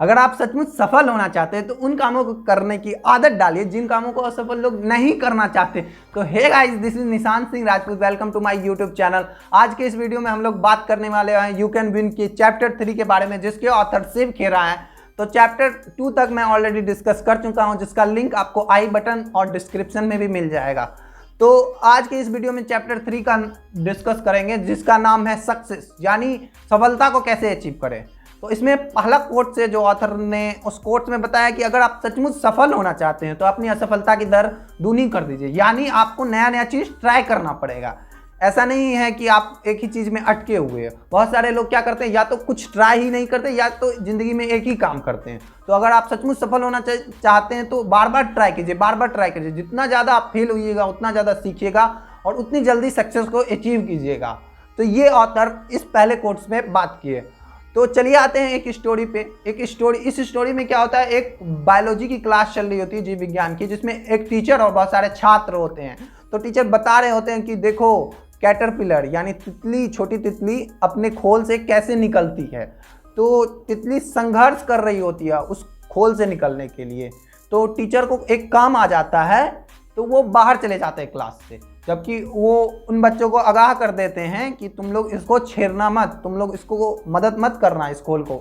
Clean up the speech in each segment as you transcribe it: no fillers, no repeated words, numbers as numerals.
अगर आप सचमुच सफल होना चाहते हैं तो उन कामों को करने की आदत डालिए जिन कामों को असफल लोग नहीं करना चाहते। तो hey guys, this is Nishant Singh Rajput, welcome to my YouTube channel. आज के इस वीडियो में हम लोग बात करने वाले हैं यू कैन विन के चैप्टर 3 के बारे में, जिसके ऑथर शिव खेरा हैं। तो चैप्टर 2 तक मैं ऑलरेडी डिस्कस कर चुका हूं, जिसका लिंक आपको आई बटन और डिस्क्रिप्शन में भी मिल जाएगा। तो आज के इस वीडियो में चैप्टर 3 का डिस्कस करेंगे, जिसका नाम है सक्सेस, यानी सफलता को कैसे अचीव करें। तो इसमें पहला कोट से जो ऑथर ने उस कोट में बताया कि अगर आप सचमुच सफल होना चाहते हैं तो अपनी असफलता की दर दूनी कर दीजिए, यानी आपको नया नया चीज़ ट्राई करना पड़ेगा। ऐसा नहीं है कि आप एक ही चीज़ में अटके हुए हैं। बहुत सारे लोग क्या करते हैं, या तो कुछ ट्राई ही नहीं करते या तो ज़िंदगी में एक ही काम करते हैं। तो अगर आप सचमुच सफल होना चाहते हैं तो बार बार ट्राई कीजिए, बार बार ट्राई कीजिए। जितना ज़्यादा आप फेल होइएगा उतना ज़्यादा सीखिएगा और उतनी जल्दी सक्सेस को अचीव कीजिएगा। तो ये ऑथर इस पहले कोट्स में बात किए। तो चलिए आते हैं एक स्टोरी पे। इस स्टोरी में क्या होता है, एक बायोलॉजी की क्लास चल रही होती है, जीव विज्ञान की, जिसमें एक टीचर और बहुत सारे छात्र होते हैं। तो टीचर बता रहे होते हैं कि देखो कैटरपिलर यानी तितली, छोटी तितली अपने खोल से कैसे निकलती है। तो तितली संघर्ष कर रही होती है उस खोल से निकलने के लिए। तो टीचर को एक काम आ जाता है तो वो बाहर चले जाते हैं क्लास से, जबकि वो उन बच्चों को आगाह कर देते हैं कि तुम लोग इसको छेड़ना मत, तुम लोग इसको मदद मत करना इस खोल को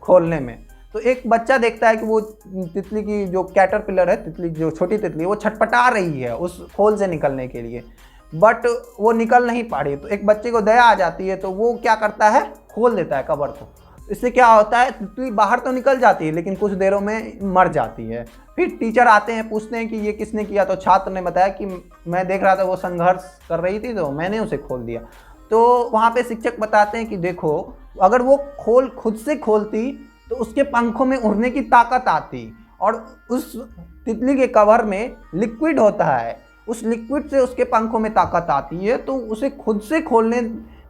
खोलने में। तो एक बच्चा देखता है कि वो तितली की जो कैटरपिलर है, तितली जो छोटी तितली, वो छटपटा रही है उस खोल से निकलने के लिए, बट वो निकल नहीं पा रही। तो एक बच्चे को दया आ जाती है, तो वो क्या करता है, खोल देता है कवर को। इससे क्या होता है, तितली बाहर तो निकल जाती है लेकिन कुछ देरों में मर जाती है। फिर टीचर आते हैं, पूछते हैं कि ये किसने किया। तो छात्र ने बताया कि मैं देख रहा था वो संघर्ष कर रही थी तो मैंने उसे खोल दिया। तो वहाँ पे शिक्षक बताते हैं कि देखो, अगर वो खोल खुद से खोलती तो उसके पंखों में उड़ने की ताकत आती, और उस तितली के कवर में लिक्विड होता है, उस लिक्विड से उसके पंखों में ताकत आती है। तो उसे खुद से खोलने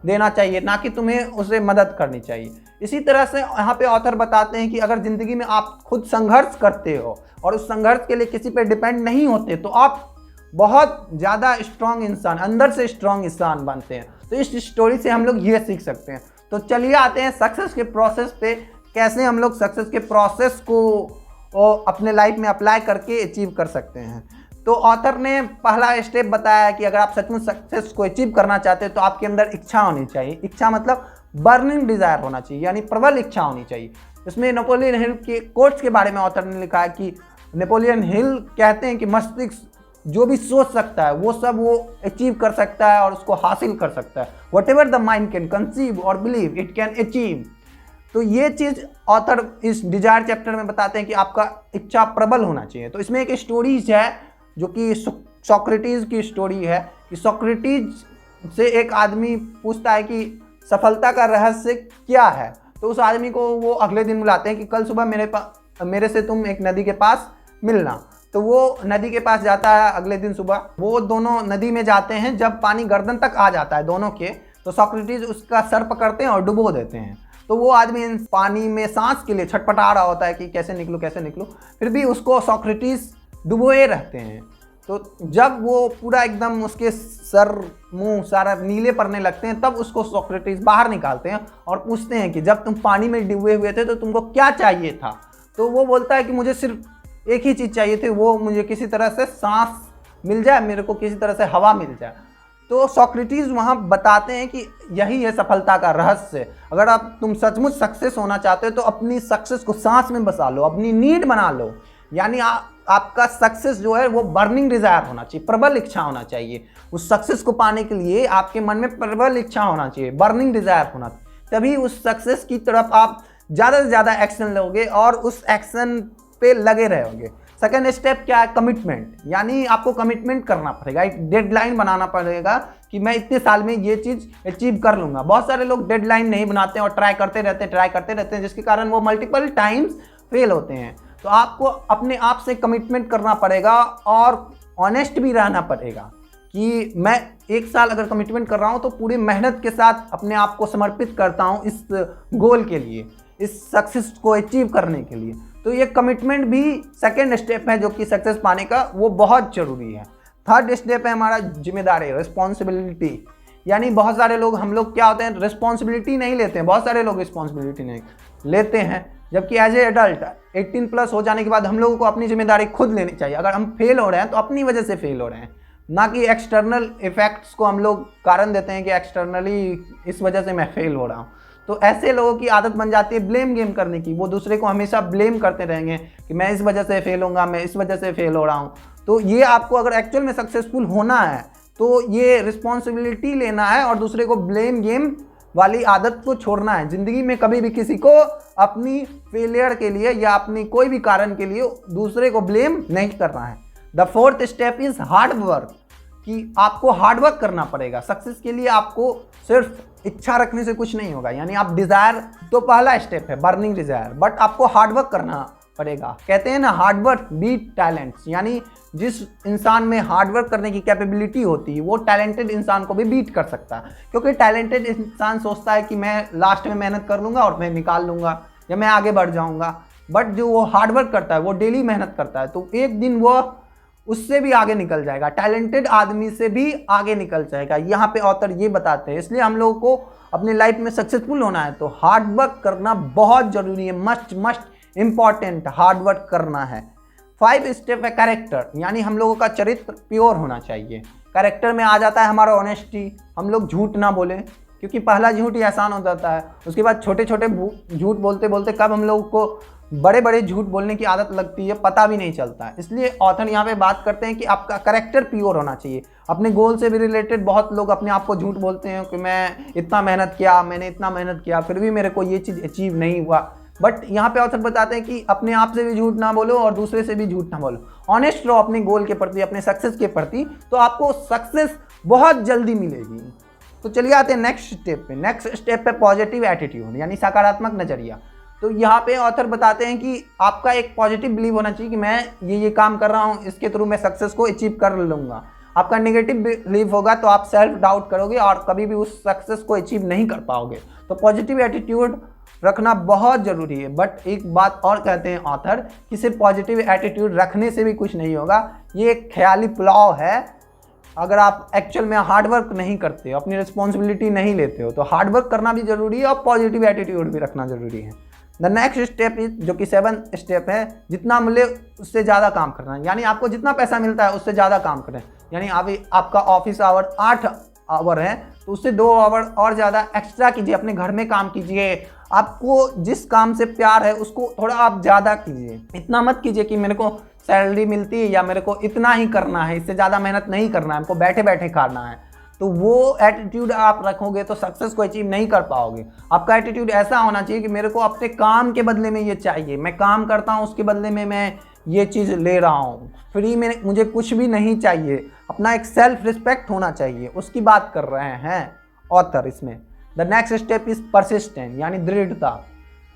देना चाहिए, ना कि तुम्हें उसे मदद करनी चाहिए। इसी तरह से यहाँ पे ऑथर बताते हैं कि अगर ज़िंदगी में आप खुद संघर्ष करते हो और उस संघर्ष के लिए किसी पे डिपेंड नहीं होते तो आप बहुत ज़्यादा स्ट्रांग इंसान, अंदर से स्ट्रांग इंसान बनते हैं। तो इस स्टोरी से हम लोग ये सीख सकते हैं। तो चलिए आते हैं सक्सेस के प्रोसेस पे, कैसे हम लोग सक्सेस के प्रोसेस को अपने लाइफ में अप्लाई करके अचीव कर सकते हैं। तो ऑथर ने पहला स्टेप बताया कि अगर आप सचमुच सक्सेस को अचीव करना चाहते हैं तो आपके अंदर इच्छा होनी चाहिए। इच्छा मतलब बर्निंग डिज़ायर होना चाहिए, यानी प्रबल इच्छा होनी चाहिए। इसमें नेपोलियन हिल के कोट्स के बारे में ऑथर ने लिखा है कि नेपोलियन हिल कहते हैं कि मस्तिष्क जो भी सोच सकता है वो सब वो अचीव कर सकता है और उसको हासिल कर सकता है। What ever the mind can conceive और बिलीव इट कैन अचीव। तो ये चीज़ ऑथर इस डिजायर चैप्टर में बताते हैं कि आपका इच्छा प्रबल होना चाहिए। तो इसमें एक स्टोरीज है जो कि सोक्रेटिस की स्टोरी है, कि सोक्रेटिस से एक आदमी पूछता है कि सफलता का रहस्य क्या है। तो उस आदमी को वो अगले दिन बुलाते हैं कि कल सुबह मेरे से तुम एक नदी के पास मिलना। तो वो नदी के पास जाता है अगले दिन सुबह। वो दोनों नदी में जाते हैं, जब पानी गर्दन तक आ जाता है दोनों के, तो सोक्रेटिस उसका सर पकड़ते हैं और डुबो देते हैं। तो वो आदमी पानी में सांस के लिए छटपटा रहा होता है कि कैसे निकलूँ कैसे निकलूँ, फिर भी उसको सोक्रेटिस डुबोए रहते हैं। तो जब वो पूरा एकदम उसके सर मुंह सारा नीले पड़ने लगते हैं, तब उसको सोक्रेटिस बाहर निकालते हैं और पूछते हैं कि जब तुम पानी में डूबे हुए थे तो तुमको क्या चाहिए था। तो वो बोलता है कि मुझे सिर्फ एक ही चीज़ चाहिए थी, वो मुझे किसी तरह से सांस मिल जाए, मेरे को किसी तरह से हवा मिल जाए। तो सोक्रेटिस वहाँ बताते हैं कि यही है सफलता का रहस्य। अगर तुम सचमुच सक्सेस होना चाहते हो तो अपनी सक्सेस को सांस में बसा लो, अपनी नीड बना लो। यानी आपका सक्सेस जो है वो बर्निंग डिज़ायर होना चाहिए, प्रबल इच्छा होना चाहिए। उस सक्सेस को पाने के लिए आपके मन में प्रबल इच्छा होना चाहिए, बर्निंग डिज़ायर होना, तभी उस सक्सेस की तरफ आप ज़्यादा से ज़्यादा एक्शन लोगे और उस एक्शन पे लगे रहोगे। सेकेंड स्टेप क्या है, कमिटमेंट। यानी आपको कमिटमेंट करना पड़ेगा, एक डेडलाइन बनाना पड़ेगा कि मैं इतने साल में ये चीज़ अचीव कर लूँगा। बहुत सारे लोग डेडलाइन नहीं बनाते और ट्राई करते रहते हैं, जिसके कारण वो मल्टीपल टाइम्स फेल होते हैं। तो आपको अपने आप से कमिटमेंट करना पड़ेगा और ऑनेस्ट भी रहना पड़ेगा कि मैं एक साल अगर कमिटमेंट कर रहा हूँ तो पूरी मेहनत के साथ अपने आप को समर्पित करता हूँ इस गोल के लिए, इस सक्सेस को अचीव करने के लिए। तो ये कमिटमेंट भी सेकेंड स्टेप है जो कि सक्सेस पाने का, वो बहुत ज़रूरी है। थर्ड स्टेप है हमारा जिम्मेदारी, रिस्पॉन्सिबिलिटी। यानी बहुत सारे लोग, हम लोग क्या होते हैं, रिस्पॉन्सिबिलिटी नहीं लेते हैं। बहुत सारे लोग रिस्पॉन्सिबिलिटी नहीं लेते हैं, जबकि एज ए एडल्ट 18+ हो जाने के बाद हम लोगों को अपनी जिम्मेदारी खुद लेनी चाहिए। अगर हम फेल हो रहे हैं तो अपनी वजह से फेल हो रहे हैं, ना कि एक्सटर्नल इफेक्ट्स को हम लोग कारण देते हैं कि एक्सटर्नली इस वजह से मैं फेल हो रहा हूँ। तो ऐसे लोगों की आदत बन जाती है ब्लेम गेम करने की, वो दूसरे को हमेशा ब्लेम करते रहेंगे कि मैं इस वजह से फेल होऊंगा, मैं इस वजह से फेल हो रहा हूँ। तो ये आपको अगर एक्चुअल में सक्सेसफुल होना है तो ये रिस्पॉन्सिबिलिटी लेना है और दूसरे को ब्लेम गेम वाली आदत को छोड़ना है। ज़िंदगी में कभी भी किसी को अपनी फेलियर के लिए या अपनी कोई भी कारण के लिए दूसरे को ब्लेम नहीं करना है। The fourth step is hard work, कि आपको हार्ड वर्क करना पड़ेगा सक्सेस के लिए। आपको सिर्फ इच्छा रखने से कुछ नहीं होगा, यानी आप डिज़ायर तो पहला स्टेप है, बर्निंग डिज़ायर, बट आपको हार्ड वर्क करना पड़ेगा। कहते हैं ना हार्ड वर्क बीट टैलेंट्स, यानी जिस इंसान में हार्ड वर्क करने की कैपेबिलिटी होती है वो टैलेंटेड इंसान को भी बीट कर सकता है। क्योंकि टैलेंटेड इंसान सोचता है कि मैं लास्ट में मेहनत कर लूँगा और मैं निकाल लूँगा या मैं आगे बढ़ जाऊँगा, बट जो वो हार्ड वर्क करता है, वो डेली मेहनत करता है, तो एक दिन वो उससे भी आगे निकल जाएगा, टैलेंटेड आदमी से भी आगे निकल जाएगा। यहाँ पे ऑथर ये बताते हैं। इसलिए हम लोगों को अपनी लाइफ में सक्सेसफुल होना है तो हार्ड वर्क करना बहुत ज़रूरी है, मस्ट इम्पॉर्टेंट हार्ड वर्क करना है। 5 स्टेप है कैरेक्टर, यानी हम लोगों का चरित्र प्योर होना चाहिए। कैरेक्टर में आ जाता है हमारा ऑनेस्टी, हम लोग झूठ ना बोलें, क्योंकि पहला झूठ ही आसान हो जाता है, उसके बाद छोटे छोटे झूठ बोलते बोलते कब हम लोग को बड़े बड़े झूठ बोलने की आदत लगती है पता भी नहीं चलता है। इसलिए ऑथर यहाँ पे बात करते हैं कि आपका कैरेक्टर प्योर होना चाहिए। अपने गोल से भी रिलेटेड बहुत लोग अपने आप को झूठ बोलते हैं कि मैं इतना मेहनत किया, मैंने इतना मेहनत किया, फिर भी मेरे को ये चीज़ अचीव नहीं हुआ। बट यहाँ पे ऑथर बताते हैं कि अपने आप से भी झूठ ना बोलो और दूसरे से भी झूठ ना बोलो, ऑनेस्ट रहो अपने गोल के प्रति, अपने सक्सेस के प्रति, तो आपको सक्सेस बहुत जल्दी मिलेगी। तो चलिए आते हैं नेक्स्ट स्टेप पे। नेक्स्ट स्टेप पे पॉजिटिव एटीट्यूड, यानी सकारात्मक नज़रिया। तो यहाँ पे ऑथर बताते हैं कि आपका एक पॉजिटिव बिलीव होना चाहिए कि मैं ये काम कर रहा हूँ, इसके थ्रू मैं सक्सेस को अचीव कर लूँगा। आपका नेगेटिव बिलीव होगा तो आप सेल्फ डाउट करोगे और कभी भी उस सक्सेस को अचीव नहीं कर पाओगे। तो पॉजिटिव एटीट्यूड रखना बहुत ज़रूरी है। बट एक बात और कहते हैं ऑथर कि सिर्फ पॉजिटिव एटीट्यूड रखने से भी कुछ नहीं होगा, ये एक ख्याली पुलाव है। अगर आप एक्चुअल में हार्ड वर्क नहीं करते हो, अपनी रिस्पॉन्सिबिलिटी नहीं लेते हो, तो हार्ड वर्क करना भी ज़रूरी है और पॉजिटिव एटीट्यूड भी रखना ज़रूरी है। द नेक्स्ट स्टेप इज, जो कि 7 स्टेप है, जितना मिले उससे ज़्यादा काम करना है। यानी आपको जितना पैसा मिलता है उससे ज़्यादा काम करें। यानी अभी आपका ऑफिस आवर 8 आवर है तो उससे 2 आवर और ज़्यादा एक्स्ट्रा कीजिए, अपने घर में काम कीजिए। आपको जिस काम से प्यार है उसको थोड़ा आप ज़्यादा कीजिए। इतना मत कीजिए कि मेरे को सैलरी मिलती है या मेरे को इतना ही करना है, इससे ज़्यादा मेहनत नहीं करना है, हमको बैठे बैठे खाना है। तो वो एटीट्यूड आप रखोगे तो सक्सेस को अचीव नहीं कर पाओगे। आपका एटीट्यूड ऐसा होना चाहिए कि मेरे को अपने काम के बदले में ये चाहिए, मैं काम करता हूँ उसके बदले में मैं ये चीज़ ले रहा हूँ, फ्री में मुझे कुछ भी नहीं चाहिए। अपना एक सेल्फ रिस्पेक्ट होना चाहिए, उसकी बात कर रहे हैं ऑथर इसमें। The next step is persistent, यानी दृढ़ता।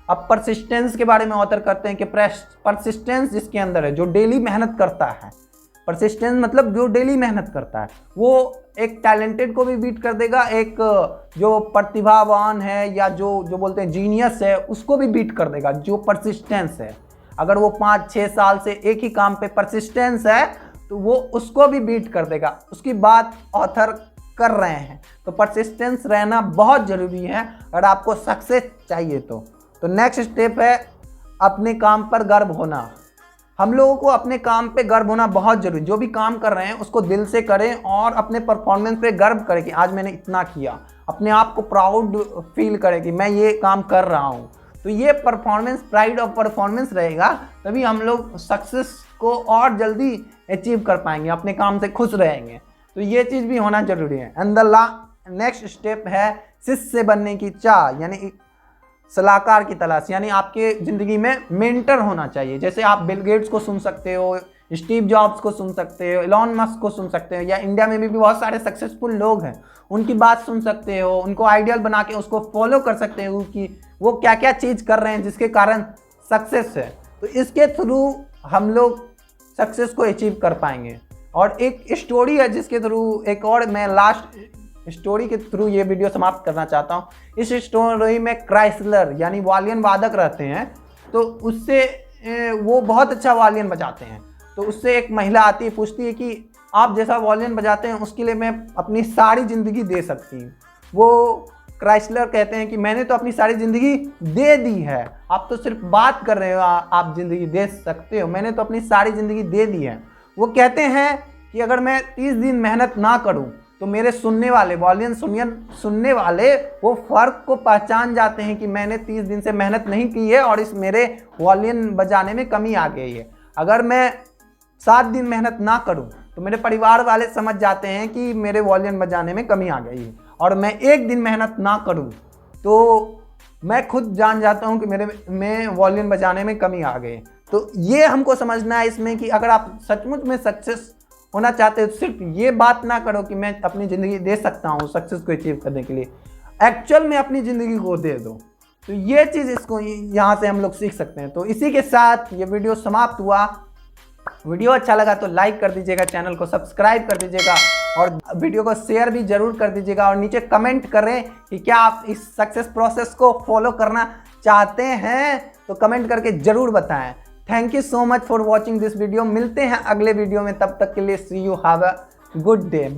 अब परसिस्टेंस के बारे में ऑथर करते हैं कि परसिस्टेंस जिसके अंदर है, जो डेली मेहनत करता है, परसिस्टेंस मतलब जो डेली मेहनत करता है, वो एक टैलेंटेड को भी बीट कर देगा, एक जो प्रतिभावान है या जो बोलते हैं जीनियस है उसको भी बीट कर देगा। जो परसिस्टेंस है, अगर वो 5-6 साल से एक ही काम पे परसिस्टेंस है तो वो उसको भी बीट कर देगा। उसकी बात ऑथर कर रहे हैं। तो परसिस्टेंस रहना बहुत ज़रूरी है अगर आपको सक्सेस चाहिए तो नेक्स्ट स्टेप है अपने काम पर गर्व होना। हम लोगों को अपने काम पे गर्व होना बहुत जरूरी। जो भी काम कर रहे हैं उसको दिल से करें और अपने परफॉर्मेंस पे गर्व करें कि आज मैंने इतना किया। अपने आप को प्राउड फील करें कि मैं ये काम कर रहा हूँ। तो ये परफॉर्मेंस, प्राइड ऑफ परफॉर्मेंस रहेगा, तभी हम लोग सक्सेस को और जल्दी अचीव कर पाएंगे, अपने काम से खुश रहेंगे। तो ये चीज़ भी होना जरूरी है। एंड द नेक्स्ट स्टेप है शिष्य बनने की चाह, यानी सलाहकार की तलाश। यानी आपके ज़िंदगी में मेंटर होना चाहिए। जैसे आप बिल गेट्स को सुन सकते हो, स्टीव जॉब्स को सुन सकते हो, एलॉन मस्क को सुन सकते हो, या इंडिया में भी बहुत सारे सक्सेसफुल लोग हैं, उनकी बात सुन सकते हो, उनको आइडियल बना के उसको फॉलो कर सकते हो कि वो क्या क्या चीज़ कर रहे हैं जिसके कारण सक्सेस है। तो इसके थ्रू हम लोग सक्सेस को अचीव कर पाएंगे। और एक स्टोरी है जिसके थ्रू, एक और मैं लास्ट स्टोरी के थ्रू ये वीडियो समाप्त करना चाहता हूँ। इस स्टोरी में क्राइसलर यानी वालियन वादक रहते हैं, तो उससे वो बहुत अच्छा वालियन बजाते हैं। तो उससे एक महिला आती है, पूछती है कि आप जैसा वालियन बजाते हैं उसके लिए मैं अपनी सारी ज़िंदगी दे सकती हूँ। वो क्राइस्लर कहते हैं कि मैंने तो अपनी सारी ज़िंदगी दे दी है। आप तो सिर्फ बात कर रहे हो, आप ज़िंदगी दे सकते हो, मैंने तो अपनी सारी ज़िंदगी दे दी है। वो कहते हैं कि अगर मैं 30 दिन मेहनत ना करूं तो मेरे सुनने वाले सुनने वाले वो फ़र्क को पहचान जाते हैं कि मैंने 30 दिन से मेहनत नहीं की है और इस मेरे वॉल्यूम बजाने में कमी आ गई है। अगर मैं 7 दिन मेहनत ना करूं तो मेरे परिवार वाले समझ जाते हैं कि मेरे वॉल्यूम बजाने में कमी आ गई है। और मैं 1 दिन मेहनत ना करूं तो मैं खुद जान जाता हूं कि में वॉल्यूम बजाने में कमी आ गई। तो ये हमको समझना है इसमें कि अगर आप सचमुच में सक्सेस होना चाहते हो तो सिर्फ ये बात ना करो कि मैं अपनी ज़िंदगी दे सकता हूँ सक्सेस को अचीव करने के लिए, एक्चुअल में अपनी ज़िंदगी को दे दो। तो ये चीज़ इसको यहाँ से हम लोग सीख सकते हैं। तो इसी के साथ ये वीडियो समाप्त हुआ। वीडियो अच्छा लगा तो लाइक कर दीजिएगा, चैनल को सब्सक्राइब कर दीजिएगा और वीडियो को शेयर भी ज़रूर कर दीजिएगा। और नीचे कमेंट करें कि क्या आप इस सक्सेस प्रोसेस को फॉलो करना चाहते हैं, तो कमेंट करके ज़रूर बताएं। Thank you so much for watching this video. मिलते हैं अगले वीडियो में, तब तक के लिए see you, have a good day.